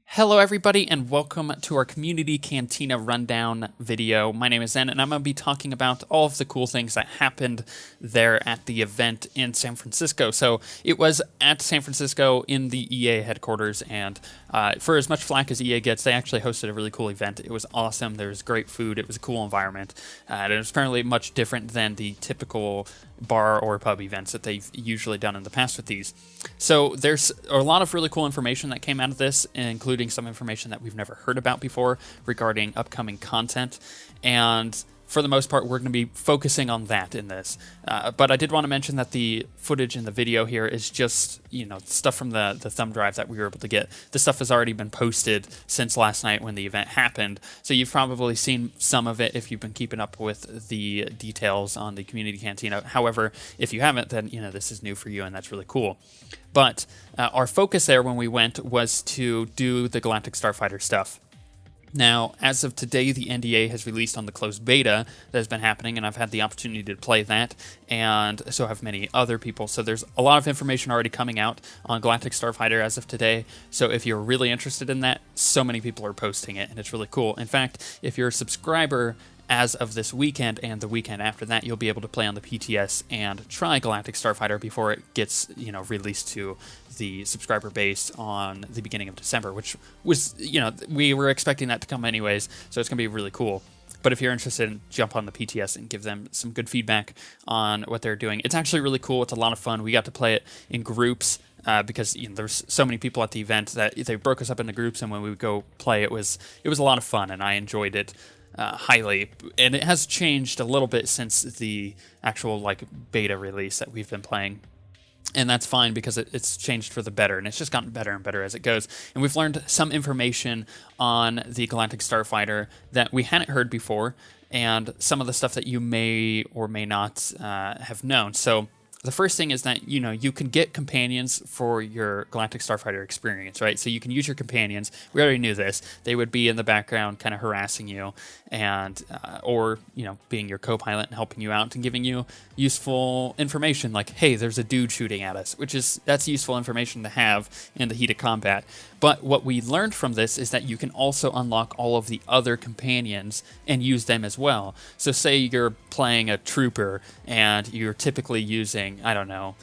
Hello everybody and welcome to our Community Cantina rundown video. My name is Zen and I'm going to be talking about all of the cool things that happened there at the event in San Francisco. So it was at San Francisco in the EA headquarters, and for as much flack as EA gets, they actually hosted a really cool event. It was awesome. There was great food. It was a cool environment. And it was apparently much different than the typical bar or pub events that they've usually done in the past with these. So there's a lot of really cool information that came out of this, including some information that we've never heard about before regarding upcoming content. And for the most part, we're going to be focusing on that in this. But I did want to mention that the footage in the video here is just, stuff from the thumb drive that we were able to get. The stuff has already been posted since last night when the event happened. So you've probably seen some of it if you've been keeping up with the details on the Community Cantina. However, if you haven't, then, this is new for you, and that's really cool. But our focus there when we went was to do the Galactic Starfighter stuff. Now, as of today, the NDA has released on the closed beta that has been happening, and I've had the opportunity to play that, and so have many other people. So there's a lot of information already coming out on Galactic Starfighter as of today. So if you're really interested in that, so many people are posting it, and it's really cool. In fact, if you're a subscriber as of this weekend and the weekend after that, you'll be able to play on the PTS and try Galactic Starfighter before it gets, released to the subscriber base on the beginning of December, which was, we were expecting that to come anyways, so it's going to be really cool. But if you're interested, jump on the PTS and give them some good feedback on what they're doing. It's actually really cool. It's a lot of fun. We got to play it in groups because there's so many people at the event that they broke us up into groups, and when we would go play, it was a lot of fun, and I enjoyed it highly. And it has changed a little bit since the actual beta release that we've been playing. And that's fine because it's changed for the better, and it's just gotten better and better as it goes. And we've learned some information on the Galactic Starfighter that we hadn't heard before, and some of the stuff that you may or may not have known. So the first thing is that, you can get companions for your Galactic Starfighter experience, right? So you can use your companions. We already knew this. They would be in the background kind of harassing you and, or, being your co-pilot and helping you out and giving you useful information like, hey, there's a dude shooting at us, that's useful information to have in the heat of combat. But what we learned from this is that you can also unlock all of the other companions and use them as well. So say you're playing a trooper and you're typically using, I don't know,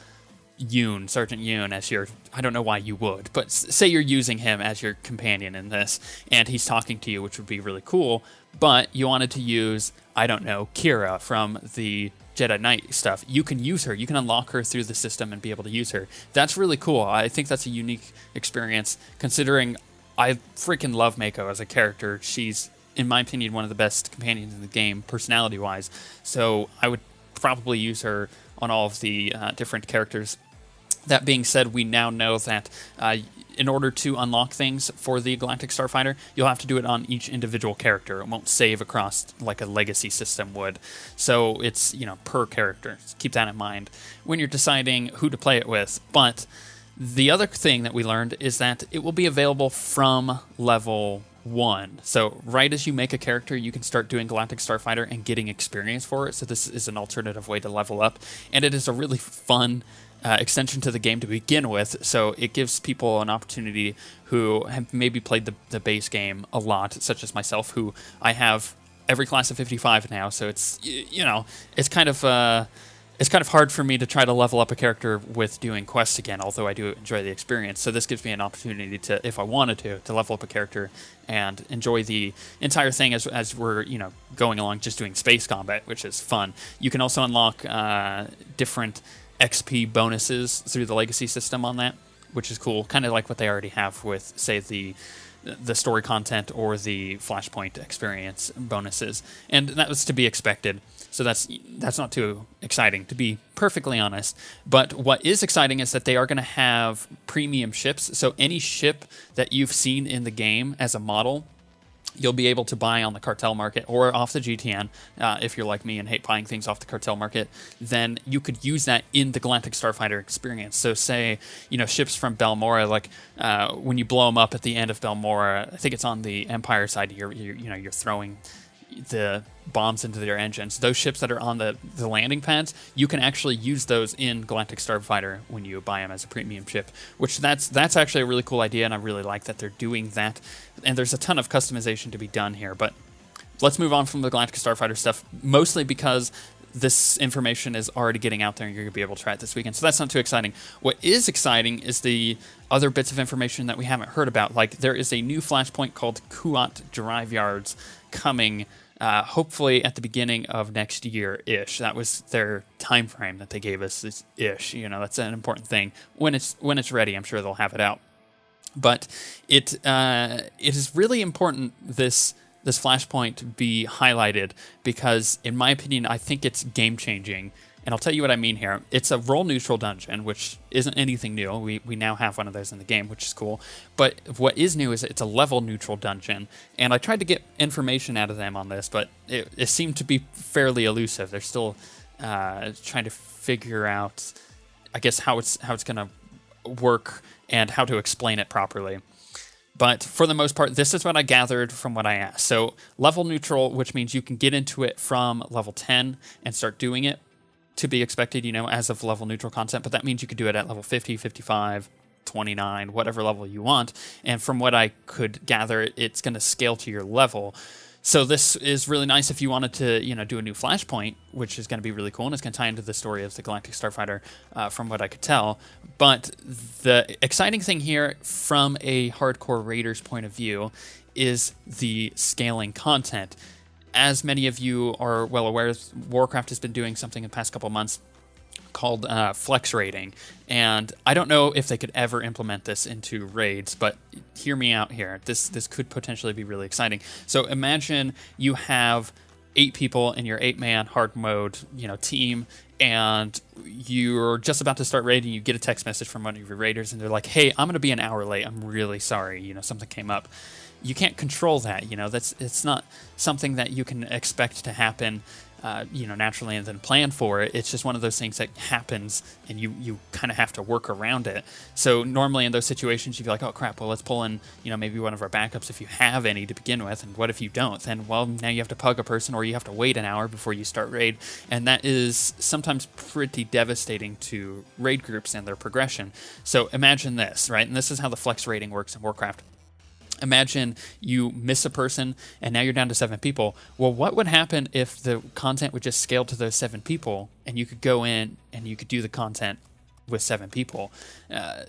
Sergeant Yoon as your, I don't know why you would, but say you're using him as your companion in this, and he's talking to you, which would be really cool, but you wanted to use, I don't know, Kira from the Jedi-knight stuff. You can use her. You can unlock her through the system and be able to use her. That's really cool. I think that's a unique experience, considering I freaking love Mako as a character. She's, in my opinion, one of the best companions in the game, personality-wise, so I would probably use her on all of the different characters. That being said, we now know that in order to unlock things for the Galactic Starfighter, you'll have to do it on each individual character. It won't save across like a legacy system would. So it's, per character. So keep that in mind when you're deciding who to play it with. But the other thing that we learned is that it will be available from level 1. So right as you make a character, you can start doing Galactic Starfighter and getting experience for it. So this is an alternative way to level up. And it is a really fun extension to the game to begin with, so it gives people an opportunity who have maybe played the base game a lot, such as myself, who I have every class of 55 now, so it's, it's kind of hard for me to try to level up a character with doing quests again, although I do enjoy the experience. So this gives me an opportunity to, if I wanted to level up a character and enjoy the entire thing as we're, going along just doing space combat, which is fun. You can also unlock different XP bonuses through the legacy system on that, which is cool, kind of like what they already have with, say, the story content or the Flashpoint experience bonuses, and that was to be expected. So that's not too exciting, to be perfectly honest. But what is exciting is that they are going to have premium ships. So any ship that you've seen in the game as a model, you'll be able to buy on the cartel market or off the GTN. If you're like me and hate buying things off the cartel market, then you could use that in the Galactic Starfighter experience. So say, ships from Belmora, like when you blow them up at the end of Belmora, I think it's on the Empire side, you're throwing the bombs into their engines. Those ships that are on the landing pads, you can actually use those in Galactic Starfighter when you buy them as a premium ship, which that's actually a really cool idea, and I really like that they're doing that. And there's a ton of customization to be done here, but let's move on from the Galactic Starfighter stuff, mostly because this information is already getting out there and you're going to be able to try it this weekend. So that's not too exciting. What is exciting is the other bits of information that we haven't heard about. Like, there is a new flashpoint called Kuat Drive Yards coming hopefully at the beginning of next year-ish. That was their time frame that they gave us, is ish. You know, that's an important thing. When it's ready, I'm sure they'll have it out. But it is really important, this flashpoint be highlighted, because in my opinion, I think it's game-changing. And I'll tell you what I mean here. It's a role-neutral dungeon, which isn't anything new. We now have one of those in the game, which is cool. But what is new is it's a level-neutral dungeon. And I tried to get information out of them on this, but it seemed to be fairly elusive. They're still trying to figure out, I guess, how it's going to work and how to explain it properly. But for the most part, this is what I gathered from what I asked. So level neutral, which means you can get into it from level 10 and start doing it, to be expected, you know, as of level neutral content. But that means you could do it at level 50, 55, 29, whatever level you want. And from what I could gather, it's going to scale to your level. So this is really nice if you wanted to, you know, do a new flashpoint, which is going to be really cool, and it's going to tie into the story of the Galactic Starfighter, from what I could tell. But the exciting thing here, from a hardcore Raiders point of view, is the scaling content. As many of you are well aware, Warcraft has been doing something in the past couple of months called flex rating, and I don't know if they could ever implement this into raids, but hear me out here. This could potentially be really exciting. So imagine you have 8 people in your 8-man hard mode, you know, team, and you're just about to start raiding. You get a text message from one of your raiders, and they're like, "Hey, I'm going to be an hour late. I'm really sorry. You know, something came up." You can't control that. You know, it's not something that you can expect to happen, you know, naturally and then plan for it. It's just one of those things that happens, and you kind of have to work around it. So normally in those situations, you'd be like, "Oh crap, well, let's pull in, you know, maybe one of our backups if you have any to begin with." And what if you don't? Then, well, now you have to pug a person, or you have to wait an hour before you start raid. And that is sometimes pretty devastating to raid groups and their progression. So imagine this, right? And this is how the flex rating works in Warcraft. Imagine you miss a person and now you're down to 7 people. Well, what would happen if the content would just scale to those 7 people and you could go in and you could do the content with 7 people?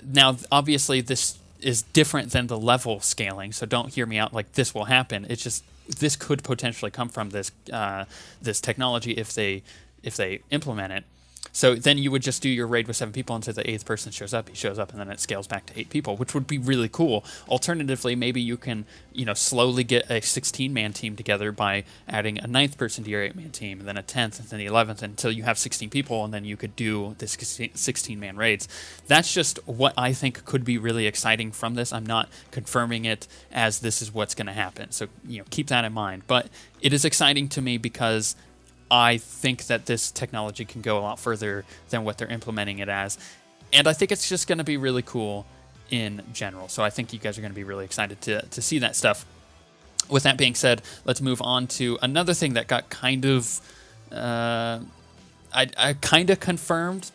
Now, obviously, this is different than the level scaling, so don't hear me out like this will happen. It's just, this could potentially come from this this technology if they implement it. So then you would just do your raid with 7 people until the 8th person shows up. He shows up, and then it scales back to 8 people, which would be really cool. Alternatively, maybe you can, you know, slowly get a 16-man team together by adding a 9th person to your 8-man team, and then a 10th, and then the 11th, until you have 16 people, and then you could do this 16-man raids. That's just what I think could be really exciting from this. I'm not confirming it as this is what's going to happen, so, you know, keep that in mind. But it is exciting to me because I think that this technology can go a lot further than what they're implementing it as. And I think it's just going to be really cool in general. So I think you guys are going to be really excited to see that stuff. With that being said, let's move on to another thing that got kind of, I kind of confirmed.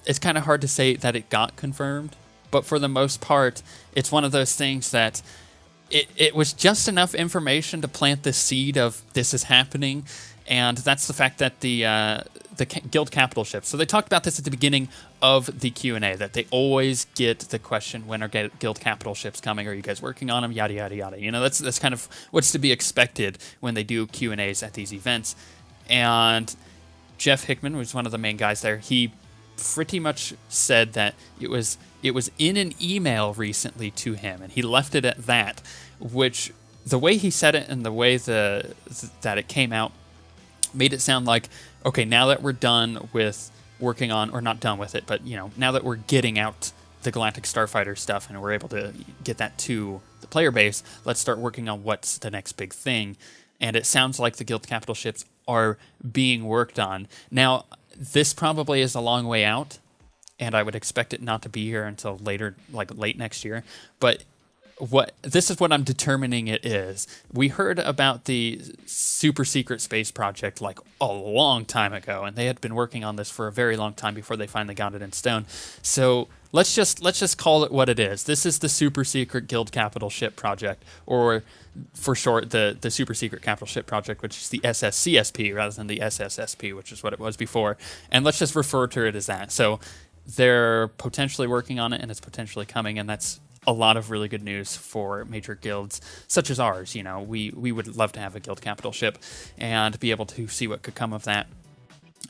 It's kind of hard to say that it got confirmed, but for the most part, it's one of those things that it was just enough information to plant the seed of this is happening. And that's the fact that the guild capital ships. So they talked about this at the beginning of the Q&A, that they always get the question, when are guild capital ships coming? Are you guys working on them? Yada, yada, yada. You know, that's kind of what's to be expected when they do Q&As at these events. And Jeff Hickman was one of the main guys there. He pretty much said that it was in an email recently to him, and he left it at that, which the way he said it and the way that it came out made it sound like, okay, now that we're done with working on, or not done with it, but, you know, now that we're getting out the Galactic Starfighter stuff and we're able to get that to the player base, let's start working on what's the next big thing. And it sounds like the guild capital ships are being worked on. Now, this probably is a long way out, and I would expect it not to be here until later, like late next year. But this is what I'm determining it is. We heard about the super secret space project like a long time ago, and they had been working on this for a very long time before they finally got it in stone. So let's just call it what it is. This is the super secret guild capital ship project, or for short, the super secret capital ship project, which is the SSCSP rather than the SSSP, which is what it was before. And let's just refer to it as that. So they're potentially working on it, and it's potentially coming, and that's a lot of really good news for major guilds such as ours. You know, we would love to have a guild capital ship and be able to see what could come of that.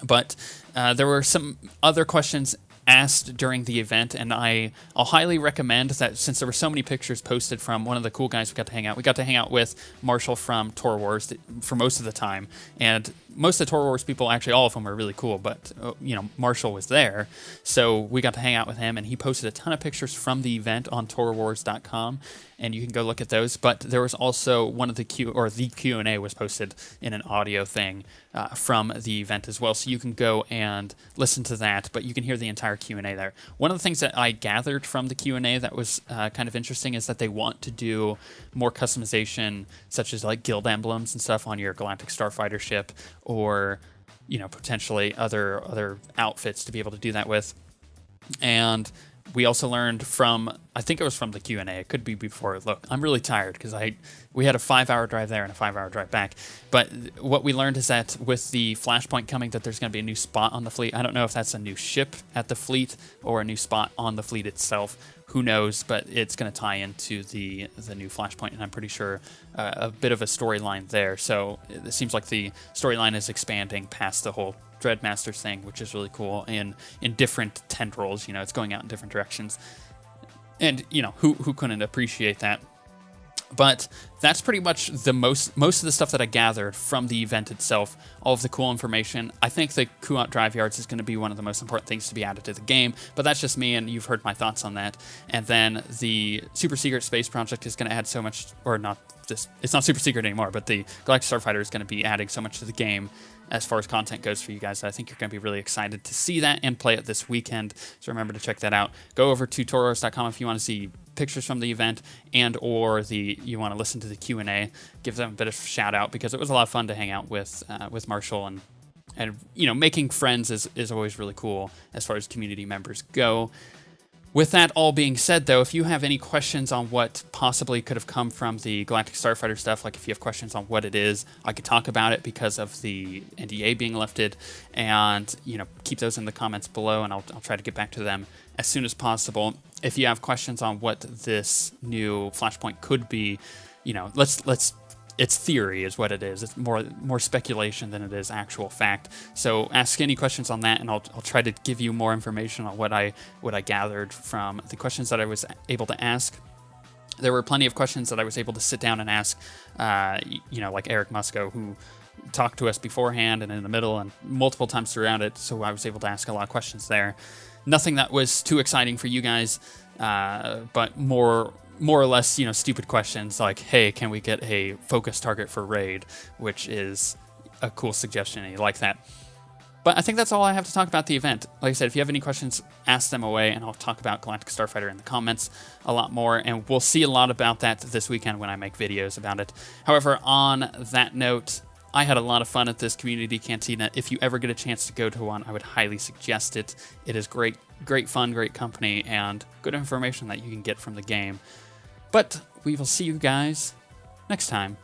But there were some other questions asked during the event, and I'll highly recommend that, since there were so many pictures posted from one of the cool guys we got to hang out with Marshall from Tor Wars for most of the time, and most of the Tor Wars people, actually all of them, were really cool, but Marshall was there, so we got to hang out with him, and he posted a ton of pictures from the event on torwars.com, and you can go look at those. But there was also one of the Q&A was posted in an audio thing from the event as well, so you can go and listen to that, but you can hear the entire Q&A there. One of the things that I gathered from the Q&A that was kind of interesting is that they want to do more customization, such as like guild emblems and stuff on your Galactic Starfighter ship, or potentially other outfits to be able to do that with. And we also learned from, I think it was from the Q&A, it could be before. Look, I'm really tired because we had a 5-hour drive there and a 5-hour drive back. But what we learned is that with the Flashpoint coming, that there's going to be a new spot on the fleet. I don't know if that's a new ship at the fleet or a new spot on the fleet itself. Who knows? But it's going to tie into the new Flashpoint, and I'm pretty sure a bit of a storyline there. So it seems like the storyline is expanding past the whole Dreadmasters thing, which is really cool, and in different tendrils. It's going out in different directions, and who couldn't appreciate that? But that's pretty much the most of the stuff that I gathered from the event itself, all of the cool information. I think the Kuat drive yards is going to be one of the most important things to be added to the game, but that's just me, and you've heard my thoughts on that. And then the super secret space project is going to add so much, or not just, it's not super secret anymore, but the Galactic Starfighter is going to be adding so much to the game as far as content goes for you guys. I think you're going to be really excited to see that and play it this weekend. So remember to check that out. Go over to torwars.com if you want to see pictures from the event, and or you want to listen to the Q&A. Give them a bit of a shout out, because it was a lot of fun to hang out with Marshall, and making friends is always really cool as far as community members go. With that all being said, though, if you have any questions on what possibly could have come from the Galactic Starfighter stuff, like if you have questions on what it is, I could talk about it because of the NDA being lifted, and keep those in the comments below, and I'll try to get back to them as soon as possible. If you have questions on what this new Flashpoint could be, it's theory is what it is. It's more speculation than it is actual fact. So ask any questions on that, and I'll try to give you more information on what I gathered from the questions that I was able to ask. There were plenty of questions that I was able to sit down and ask, like Eric Musco, who talked to us beforehand and in the middle and multiple times throughout it, so I was able to ask a lot of questions there. Nothing that was too exciting for you guys, but more or less, stupid questions like, hey, can we get a focus target for raid, which is a cool suggestion, and you like that. But I think that's all I have to talk about the event. Like I said, if you have any questions, ask them away, and I'll talk about Galactic Starfighter in the comments a lot more, and we'll see a lot about that this weekend when I make videos about it. However, on that note, I had a lot of fun at this Community Cantina. If you ever get a chance to go to one, I would highly suggest it. It is great fun, great company, and good information that you can get from the game. But we will see you guys next time.